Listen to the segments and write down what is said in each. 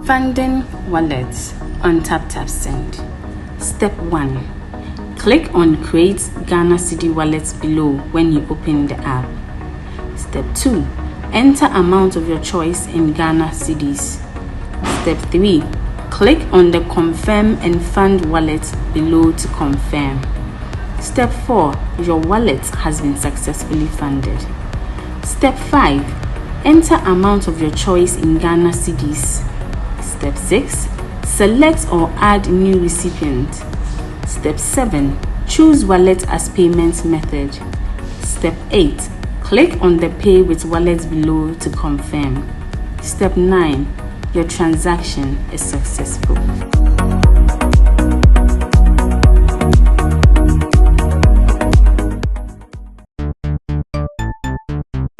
Funding wallets on TapTapSend. Step 1. Click on Create Ghana Cedi Wallets below when you open the app. Step 2. Enter amount of your choice in Ghana Cedis. Step 3. Click on the Confirm and Fund wallet below to confirm. Step 4. Your wallet has been successfully funded. Step 5. Enter amount of your choice in Ghana Cedis. Step 6. Select or add new recipient. Step 7. Choose wallet as payment method. Step 8. Click on the Pay with Wallet below to confirm. Step 9. Your transaction is successful.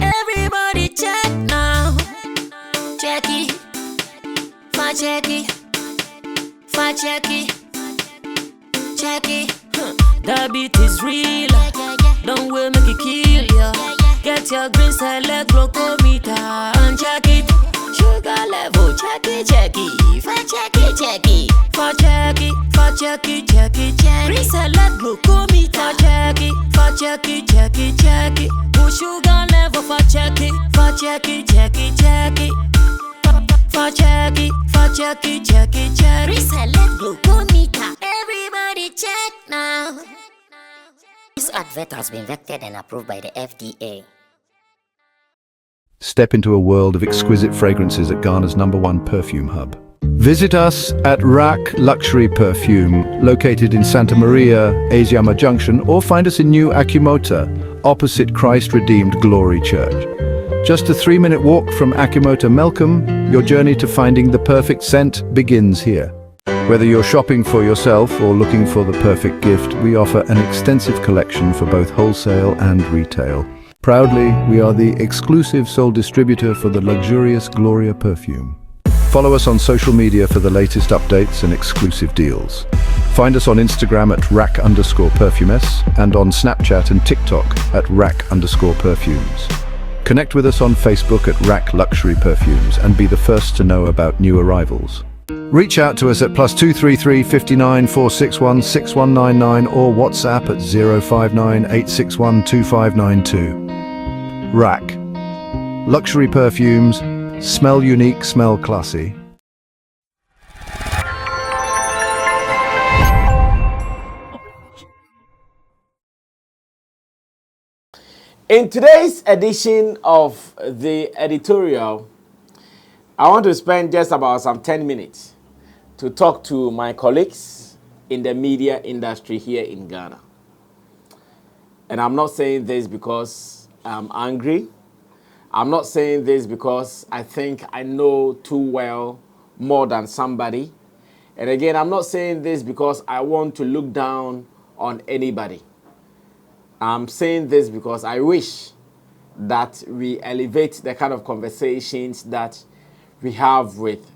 Everybody check now. Check it. Check it. Check it. Check it. The beat is real. Don't wait, make it kill ya. Get your green select glucometer and check it. Sugar level, check it. Check it. Check it. Check it. Green select glucometer. Check it. Check it. Put sugar level for check it. Check it. Check it. Reselect glucometer. Everybody check now. This advert has been vetted and approved by the FDA. Step into a world of exquisite fragrances at Ghana's #1 perfume hub. Visit us at Rack Luxury Perfume, located in Santa Maria, Asiama Junction, or find us in New Akimota, opposite Christ Redeemed Glory Church. Just a 3-minute walk from Akimota Melcombe, your journey to finding the perfect scent begins here. Whether you're shopping for yourself or looking for the perfect gift, we offer an extensive collection for both wholesale and retail. Proudly, we are the exclusive sole distributor for the luxurious Gloria perfume. Follow us on social media for the latest updates and exclusive deals. Find us on Instagram at rack_perfumes and on Snapchat and TikTok at rack_perfumes. Connect with us on Facebook at Rack Luxury Perfumes and be the first to know about new arrivals. Reach out to us at +233 59 461 6199 or WhatsApp at 059 861 2592. Rack Luxury Perfumes. Smell unique, smell classy. In today's edition of the editorial, I want to spend just about some 10 minutes to talk to my colleagues in the media industry here in Ghana. And I'm not saying this because I'm angry. I'm not saying this because I think I know too well more than somebody. And again, I'm not saying this because I want to look down on anybody. I'm saying this because I wish that we elevate the kind of conversations that we have with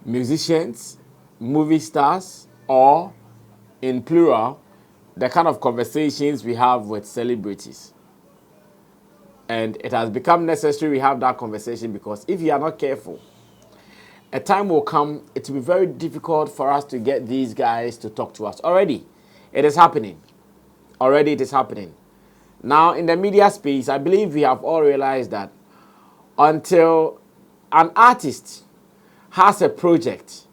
musicians, movie stars, or in plural, the kind of conversations we have with celebrities. And it has become necessary we have that conversation because if you are not careful, a time will come, it will be very difficult for us to get these guys to talk to us. Already, it is happening. Already it is happening. Now, in the media space, I believe we have all realized that until an artist has a project,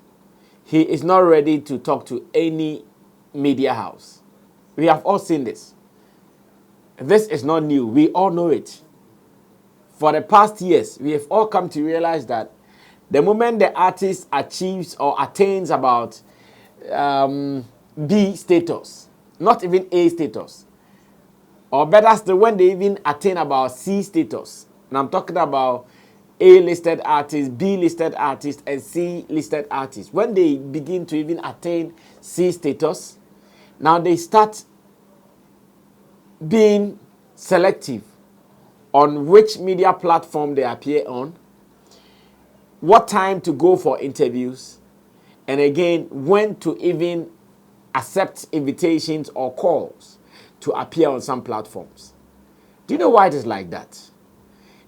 he is not ready to talk to any media house. We have all seen this. This is not new. We all know it. For the past years, we have all come to realize that the moment the artist achieves or attains about B status, not even A status, or better still, when they even attain about C status, and I'm talking about A-listed artists, B-listed artists, and C-listed artists. When they begin to even attain C status, now they start being selective on which media platform they appear on, what time to go for interviews, and again, when to even accept invitations or calls to appear on some platforms. Do you know why it is like that?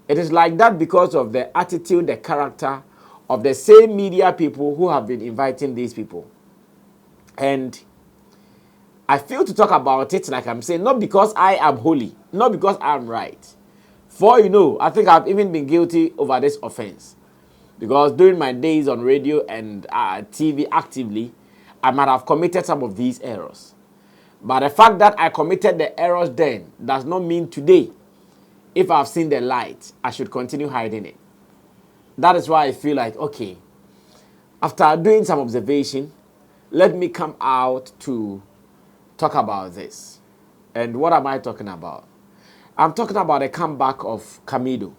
It is like that because of the attitude, the character of the same media people who have been inviting these people. And I feel to talk about it, like I'm saying, not because I am holy, not because I'm right. For you know, I think I've even been guilty over this offense. Because during my days on radio and TV actively, I might have committed some of these errors. But the fact that I committed the errors then does not mean today, if I've seen the light, I should continue hiding it. That is why I feel like, okay, after doing some observation, let me come out to talk about this. And what am I talking about? I'm talking about the comeback of Camidoh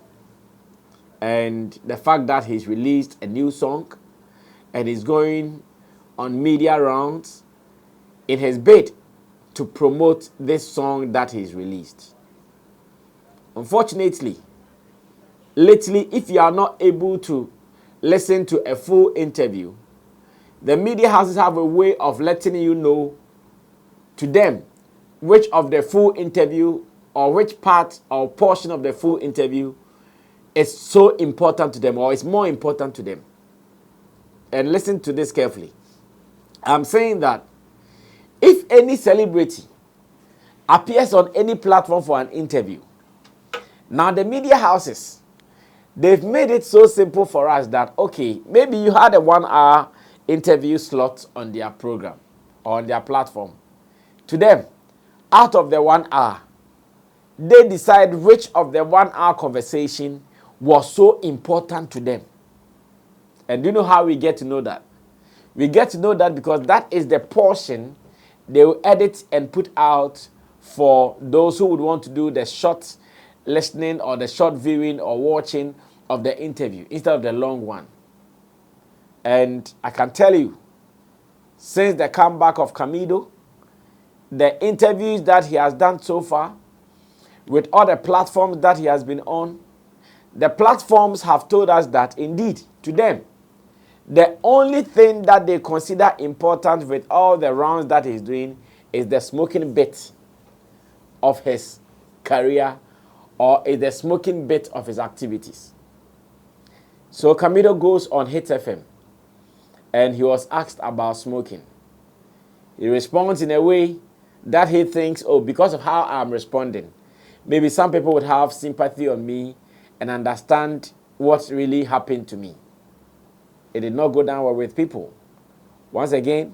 and the fact that he's released a new song and he's going on media rounds in his bid to promote this song that he's released. Unfortunately, lately, if you are not able to listen to a full interview, the media houses have a way of letting you know to them which of the full interview or which part or portion of the full interview is so important to them or is more important to them. And listen to this carefully. I'm saying that if any celebrity appears on any platform for an interview, now the media houses, they've made it so simple for us that, okay, maybe you had a 1 hour interview slot on their program or on their platform. To them, out of the 1 hour, they decide which of the 1 hour conversation was so important to them. And do you know how we get to know that? We get to know that because that is the portion they will edit and put out for those who would want to do the short listening or the short viewing or watching of the interview instead of the long one. And I can tell you, since the comeback of Camidoh, the interviews that he has done so far, with all the platforms that he has been on, the platforms have told us that indeed, to them, the only thing that they consider important with all the rounds that he's doing is the smoking bit of his career or is the smoking bit of his activities. So Camidoh goes on Hit FM and he was asked about smoking. He responds in a way that he thinks, oh, because of how I'm responding, maybe some people would have sympathy on me and understand what really happened to me. It did not go down well with people. Once again,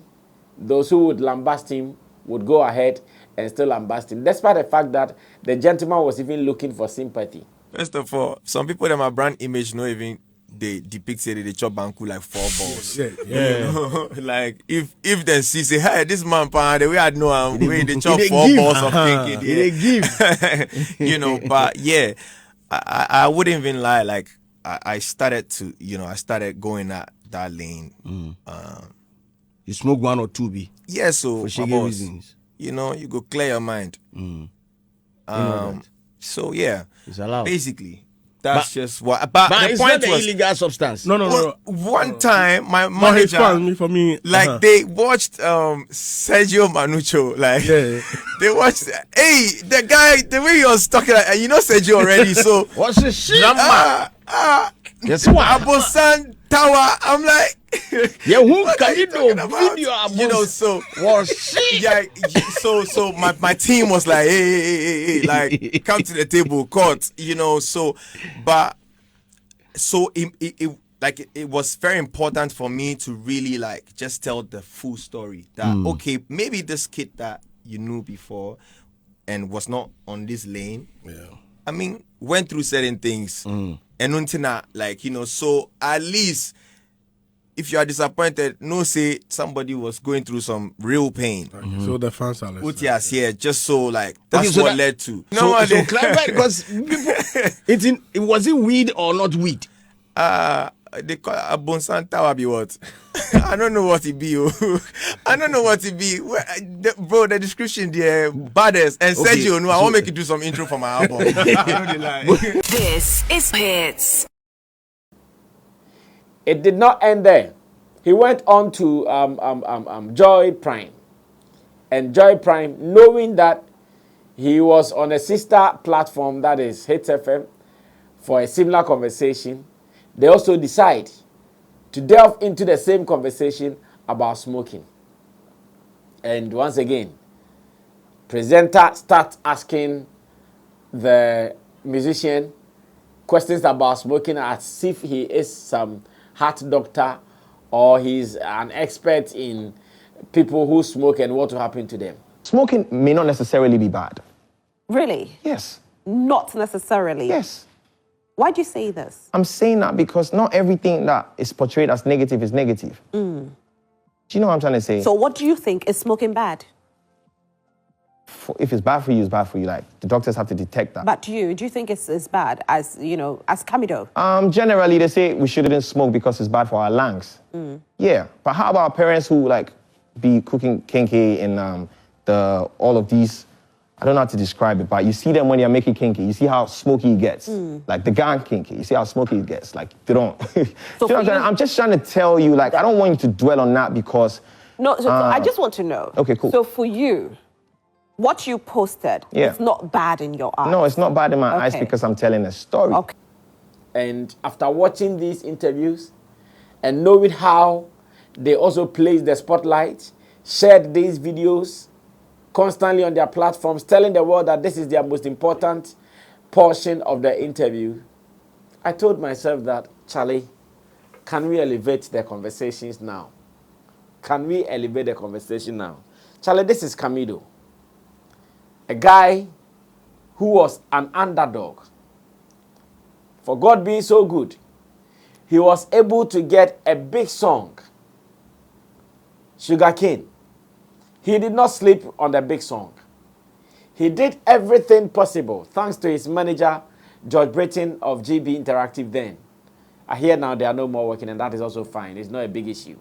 those who would lambast him would go ahead and still lambast him, despite the fact that the gentleman was even looking for sympathy. First of all, some people that my brand image not even they depict it, they chop banku like 4 balls. Yeah. You know? Like if they see say, hey, this man the way I know him, way they chop They 4 give. balls of cake. They give. You know, but yeah, I wouldn't even lie. Like I started to, I started going that lane. You smoke 1 or 2 B. Yeah, so For my shaggy boss, reasons. you go clear your mind. So yeah, It's allowed. basically, that's But- just what. But But the it's point not an was, illegal substance. No. one time my No, it's manager, fun for me. like they watched Sergio Manucho, like Yeah. they watched. Hey, the guy, the way he was talking, like, you know Sergio already. So What's the shit? Guess what? Abosan Tower. I'm like, Yeah, who what can are you you talking do? about? Video You know, so. was shit. Yeah, so my team was like, hey, like come to the table, court, so, but so it was very important for me to really like just tell the full story that okay, maybe this kid that you knew before and was not on this lane, I mean, went through certain things and until now, like, so at least if you are disappointed, no say somebody was going through some real pain. So the fans are listening. Utias here, just so like that's Okay, so what that- led to. So clarify because people, it was it weed or not weed? They call Abonsan Tower be what? I don't know what it be. I don't know what it be. Bro, the description there, baddest. And Okay, Sergio, no, I want to make you do some intro for my album. You know the line. This is Hits. It did not end there. He went on to Joy Prime. And Joy Prime, knowing that he was on a sister platform that is Hits FM for a similar conversation, they also decide to delve into the same conversation about smoking. And once again, presenter starts asking the musician questions about smoking as if he is some heart doctor or he's an expert in people who smoke and what will happen to them. Smoking may not necessarily be bad. Really? Yes. Not necessarily? Yes. Why do you say this? I'm saying that because not everything that is portrayed as negative is negative. Do you know what I'm trying to say? So what do you think? Is smoking bad? If it's bad for you, it's bad for you. Like, the doctors have to detect that. But do you think it's bad as, you know, as Camidoh? Generally, they say we shouldn't smoke because it's bad for our lungs. Yeah, but how about parents who, like, be cooking kinky in all of these, I don't know how to describe it, but you see them when they're making kinky. You see how smoky it gets. Like the gang kinky. You see how smoky it gets. Like, they don't. So you know I'm just trying to tell you, like, I don't want you to dwell on that because... No, so I just want to know. Okay, cool. So for you, what you posted is not bad in your eyes? No, it's not bad in my eyes because I'm telling a story. Okay. And after watching these interviews and knowing how they also placed the spotlight, shared these videos constantly on their platforms, telling the world that this is their most important portion of the interview, I told myself that, Charlie, can we elevate the conversations now? Can we elevate the conversation now? Charlie, this is Camidoh, a guy who was an underdog. For God being so good, he was able to get a big song, Sugarcane. He did not sleep on the big song. He did everything possible, thanks to his manager, George Britton of GB Interactive then. I hear now they are no more working, and that is also fine. It's not a big issue.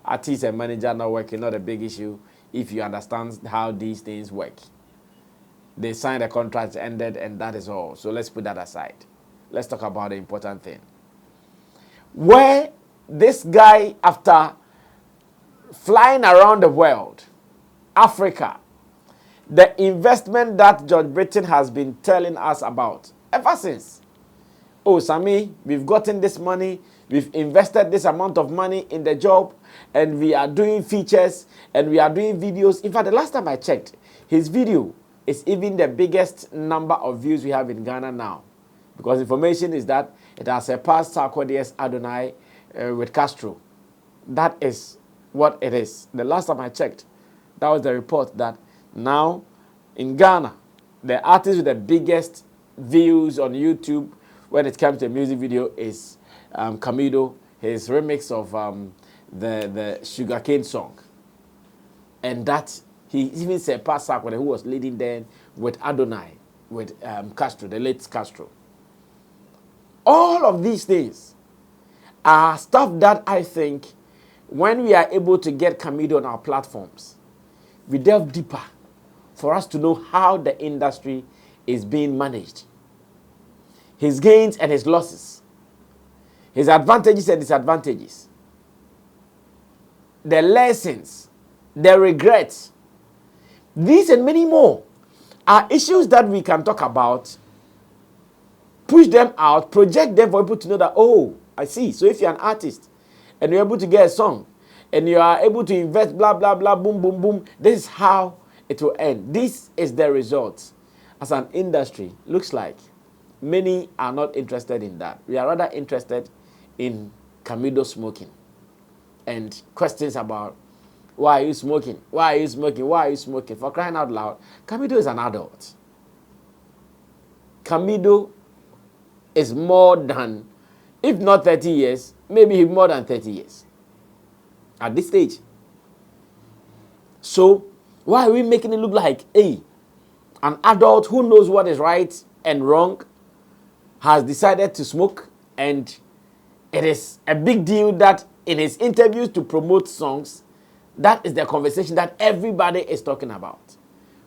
Artist and manager not working, not a big issue if you understand how these things work. They signed a contract, ended, and that is all. So let's put that aside. Let's talk about the important thing. Where this guy, after flying around the world, Africa, the investment that George Britton has been telling us about ever since. Oh, Sammy, we've gotten this money, we've invested this amount of money in the job, and we are doing features, and we are doing videos. In fact, the last time I checked, his video is even the biggest number of views we have in Ghana now. Because information is that it has surpassed Sarkodie's Adonai with Castro. That is what it is. The last time I checked, that was the report that now in Ghana, the artist with the biggest views on YouTube when it comes to a music video is Camidoh, his remix of the Sugarcane song. And that he even surpassed Sarkodie, who was leading then with Adonai, with Castro, the late Castro. All of these things are stuff that I think when we are able to get Camidoh on our platforms, we delve deeper for us to know how the industry is being managed. His gains and his losses. His advantages and disadvantages. The lessons. The regrets. These and many more are issues that we can talk about, push them out, project them for people to know that, oh, I see. So if you're an artist and you're able to get a song and you are able to invest, blah, blah, blah, boom, boom, boom, this is how it will end. This is the result. As an industry, looks like many are not interested in that. We are rather interested in Camidoh smoking and questions about why are you smoking? Why are you smoking? Why are you smoking? For crying out loud, Camidoh is an adult. Camidoh is more than, if not 30 years, maybe more than 30 years at this stage. So why are we making it look like, hey, an adult who knows what is right and wrong has decided to smoke, and it is a big deal that in his interviews to promote songs, that is the conversation that everybody is talking about,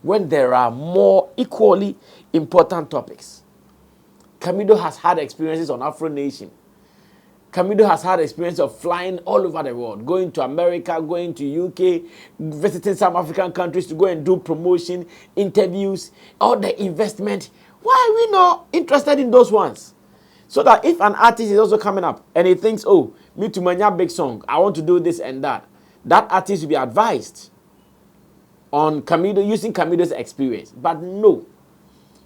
when there are more equally important topics. Camidoh has had experiences on Afro Nation. Camidoh has had experience of flying all over the world, going to America, going to UK, visiting some African countries to go and do promotion, interviews, all the investment. Why are we not interested in those ones? So that if an artist is also coming up and he thinks, oh, me to mania big song, I want to do this and that, that artist will be advised on Camidoh, using Camidoh's experience. But no,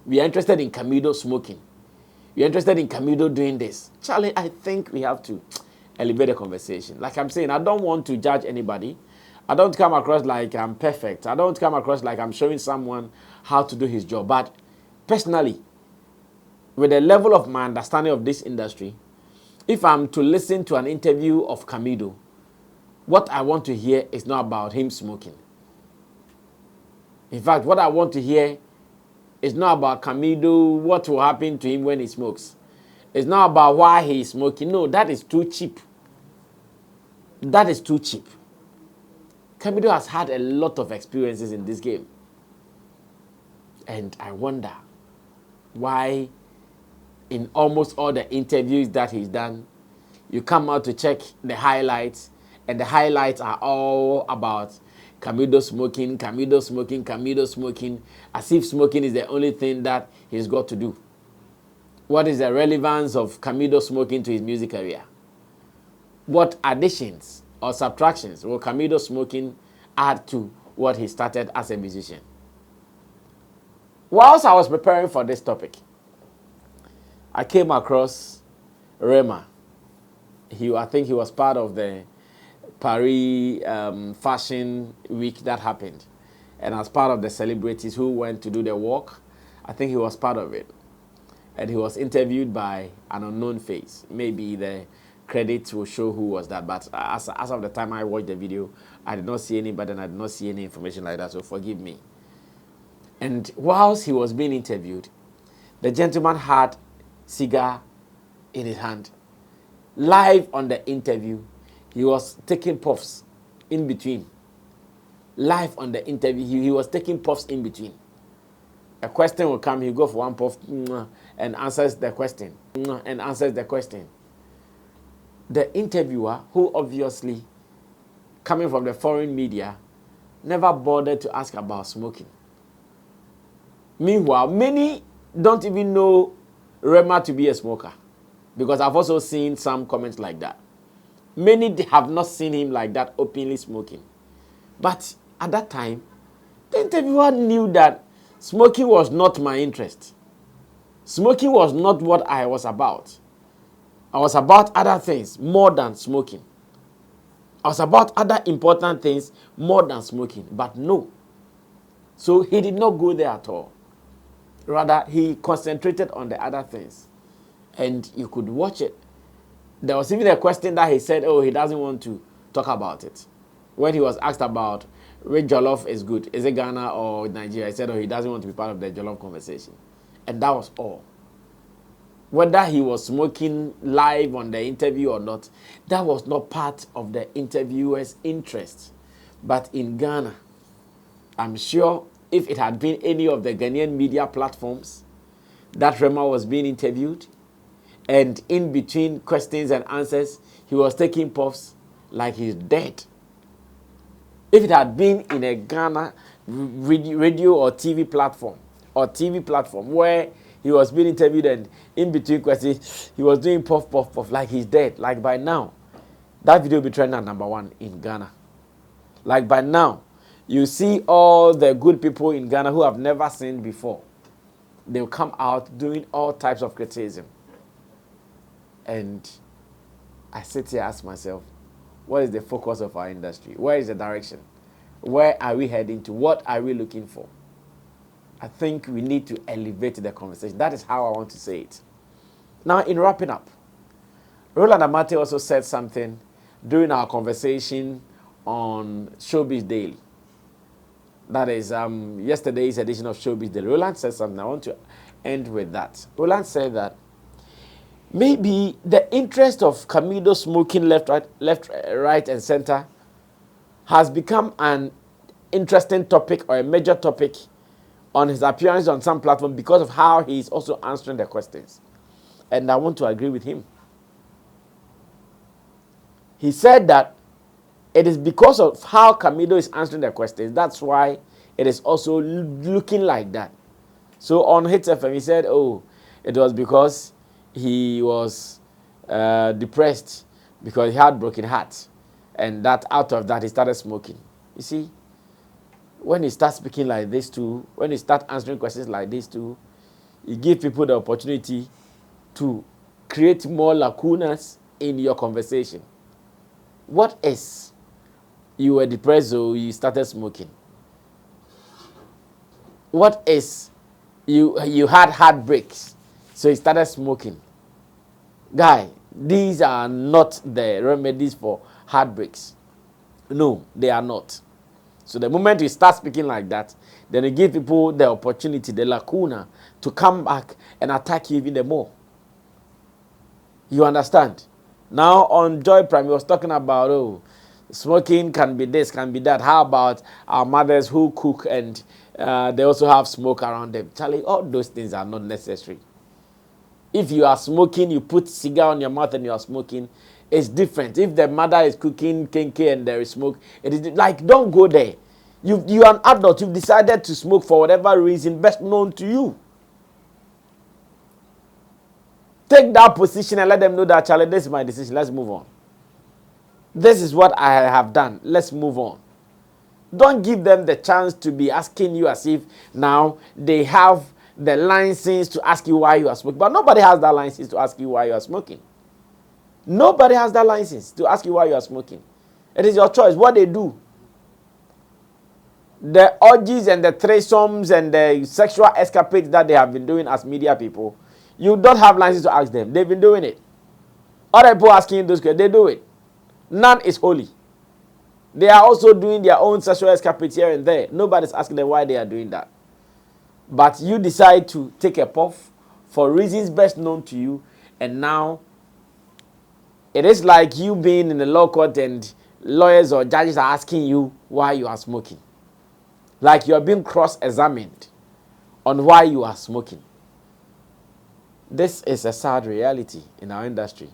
we are interested in Camidoh smoking. We are interested in Camidoh doing this. Charlie, I think we have to elevate the conversation. Like I'm saying, I don't want to judge anybody. I don't come across like I'm perfect. I don't come across like I'm showing someone how to do his job. But personally, with the level of my understanding of this industry, if I'm to listen to an interview of Camidoh, what I want to hear is not about him smoking. In fact, what I want to hear is not about Camidoh, what will happen to him when he smokes. It's not about why he is smoking. No, that is too cheap. That is too cheap. Camidoh has had a lot of experiences in this game. And I wonder why in almost all the interviews that he's done, you come out to check the highlights, and the highlights are all about Camidoh smoking, Camidoh smoking, Camidoh smoking, as if smoking is the only thing that he's got to do. What is the relevance of Camidoh smoking to his music career? What additions or subtractions will Camidoh smoking add to what he started as a musician? Whilst I was preparing for this topic, I came across Rema. I think he was part of the Paris Fashion Week that happened. And as part of the celebrities who went to do the walk, I think he was part of it. And he was interviewed by an unknown face. Maybe the credits will show who was that. But as of the time I watched the video, I did not see anybody and I did not see any information like that, so forgive me. And whilst he was being interviewed, the gentleman had cigar in his hand. Live on the interview, he was taking puffs in between. Live on the interview, he was taking puffs in between. A question will come, he'll go for one puff and answers the question. And answers the question. The interviewer, who obviously coming from the foreign media, never bothered to ask about smoking. Meanwhile, many don't even know Rema to be a smoker, because I've also seen some comments like that. Many have not seen him like that openly smoking. But at that time, the interviewer knew that smoking was not my interest. Smoking was not what I was about. I was about other things more than smoking. I was about other important things more than smoking. But no. So he did not go there at all. Rather, he concentrated on the other things. And you could watch it. There was even a question that he said, oh, he doesn't want to talk about it. When he was asked about which jollof is good, is it Ghana or Nigeria, he said, oh, he doesn't want to be part of the jollof conversation. And that was all. Whether he was smoking live on the interview or not, that was not part of the interviewer's interest. But in Ghana, I'm sure if it had been any of the Ghanaian media platforms that Rema was being interviewed, and in between questions and answers, he was taking puffs like he's dead. If it had been in a Ghana radio or TV platform, where he was being interviewed and in between questions, he was doing puff, puff, puff like he's dead. Like by now, that video will be trending at #1 in Ghana. Like by now, you see all the good people in Ghana who have never seen before. They'll come out doing all types of criticism. And I sit here and ask myself, what is the focus of our industry? Where is the direction? Where are we heading to? What are we looking for? I think we need to elevate the conversation. That is how I want to say it. Now, in wrapping up, Roland Amate also said something during our conversation on Showbiz Daily. That is yesterday's edition of Showbiz Daily. Roland said something. I want to end with that. Roland said that maybe the interest of Camidoh smoking left, right, and center has become an interesting topic or a major topic on his appearance on some platform because of how he is also answering the questions. And I want to agree with him. He said that it is because of how Camidoh is answering the questions. That's why it is also looking like that. So on Hits FM, he said, oh, it was because he was depressed because he had broken heart, and that out of that he started smoking. You see, when he starts speaking like this too, when he start answering questions like this too, you give people the opportunity to create more lacunas in your conversation. What is you were depressed or you started smoking? What is you had heartbreaks, so you started smoking? Guy, these are not the remedies for heartbreaks. No, they are not. So the moment you start speaking like that, then you give people the opportunity, the lacuna, to come back and attack you even more. You understand? Now on Joy Prime, he was talking about, oh, smoking can be this, can be that. How about our mothers who cook and they also have smoke around them? Charlie, all those things are not necessary. If you are smoking, you put cigar on your mouth and you are smoking, it's different. If the mother is cooking kenke and there is smoke, it is like, don't go there. You are an adult. You've decided to smoke for whatever reason best known to you. Take that position and let them know that, Charlie, this is my decision. Let's move on. This is what I have done. Let's move on. Don't give them the chance to be asking you as if now they have the license to ask you why you are smoking. But nobody has that license to ask you why you are smoking. Nobody has that license to ask you why you are smoking. It is your choice. What they do. The orgies and the threesomes and the sexual escapades that they have been doing as media people, you don't have license to ask them. They've been doing it. Other people asking those questions, they do it. None is holy. They are also doing their own sexual escapades here and there. Nobody's asking them why they are doing that. But you decide to take a puff for reasons best known to you, and now it is like you being in the law court and lawyers or judges are asking you why you are smoking. Like you are being cross-examined on why you are smoking. This is a sad reality in our industry.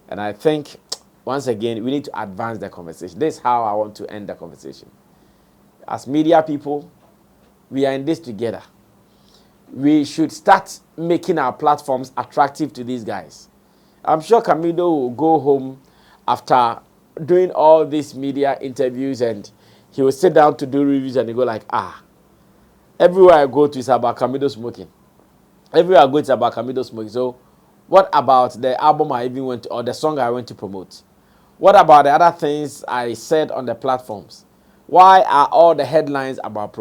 And I think, once again, we need to advance the conversation. This is how I want to end the conversation. As media people, we are in this together. We should start making our platforms attractive to these guys. I'm sure Camidoh will go home after doing all these media interviews and he will sit down to do reviews and he go like, everywhere I go to is about Camidoh smoking. Everywhere I go it's about Camidoh smoking. So what about the album I even went to, or the song I went to promote? What about the other things I said on the platforms? Why are all the headlines about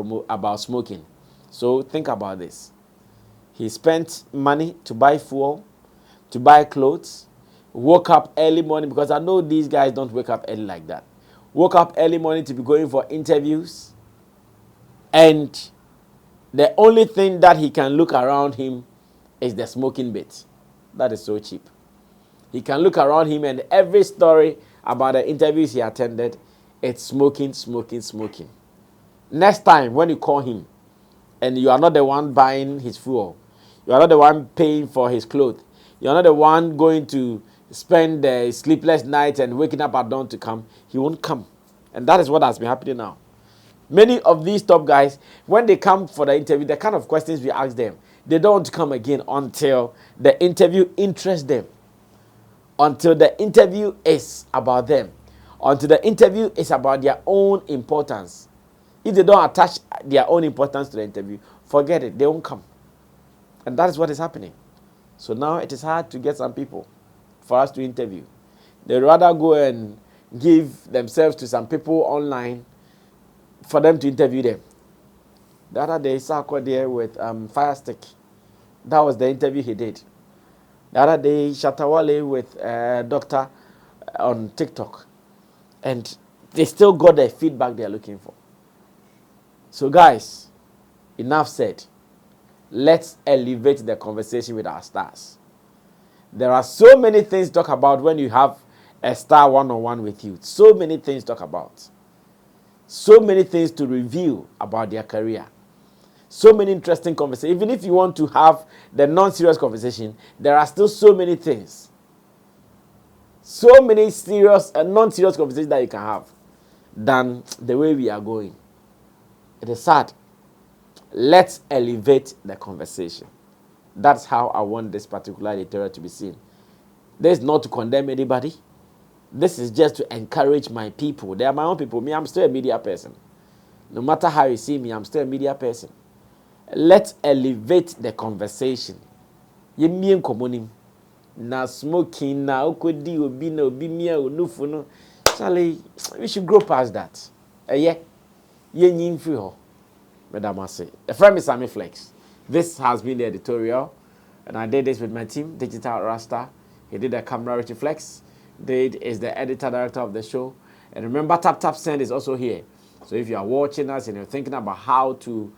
smoking? So think about this. He spent money to buy fuel, to buy clothes, woke up early morning, because I know these guys don't wake up early like that. Woke up early morning to be going for interviews, and the only thing that he can look around him is the smoking bit. That is so cheap. He can look around him and every story about the interviews he attended, it's smoking, smoking, smoking. Next time when you call him and you are not the one buying his fuel, you are not the one paying for his clothes, you are not the one going to spend the sleepless nights and waking up at dawn to come, he won't come. And that is what has been happening now. Many of these top guys, when they come for the interview, the kind of questions we ask them, they don't want to come again until the interview interests them. Until the interview is about them. Until the interview is about their own importance. If they don't attach their own importance to the interview, forget it, they won't come. And that is what is happening. So now it is hard to get some people for us to interview. They'd rather go and give themselves to some people online for them to interview them. The other day, Saga there with Fire Stick. That was the interview he did. The other day, Shatawale with Doctor on TikTok. And they still got the feedback they're looking for. So guys, enough said. Let's elevate the conversation with our stars. There are so many things to talk about when you have a star one-on-one with you. So many things to talk about. So many things to review about their career. So many interesting conversations. Even if you want to have the non-serious conversation, there are still so many things. So many serious and non-serious conversations that you can have than the way we are going. It is sad. Let's elevate the conversation. That's how I want this particular editorial to be seen. This is not to condemn anybody. This is just to encourage my people. They are my own people. Me, I'm still a media person. No matter how you see me, I'm still a media person. Let's elevate the conversation. Ye me enkomonim. Na smoking, na okodi, obi na obi mia onufu no. Charlie, we should grow past that. Yeah. Ye nyin free ho. Madam Ase. The friend is Sammy Flex. This has been the editorial. And I did this with my team, Digital Rasta. He did the camera, Richie Flex. Dade is the editor director of the show. And remember, Tap Send is also here. So if you are watching us and you're thinking about how to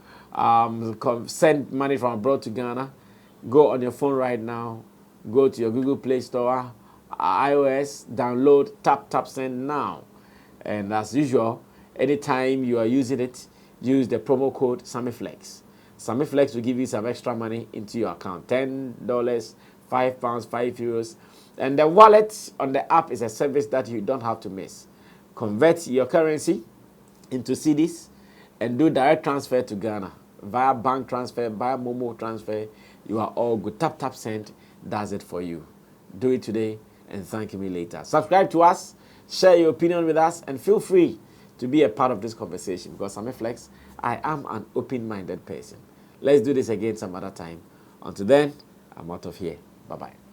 send money from abroad to Ghana, go on your phone right now. Go to your Google Play Store, iOS, download Tap Send now. And as usual, anytime you are using it, use the promo code SammyFlex. SammyFlex will give you some extra money into your account. $10, £5, €5. And the wallet on the app is a service that you don't have to miss. Convert your currency into cedis and do direct transfer to Ghana. Via bank transfer, via Momo transfer, you are all good. Tap Send does it for you. Do it today and thank me later. Subscribe to us, share your opinion with us, and feel free to be a part of this conversation because Sammy Flex, I am an open-minded person. Let's do this again some other time. Until then, I'm out of here. Bye-bye.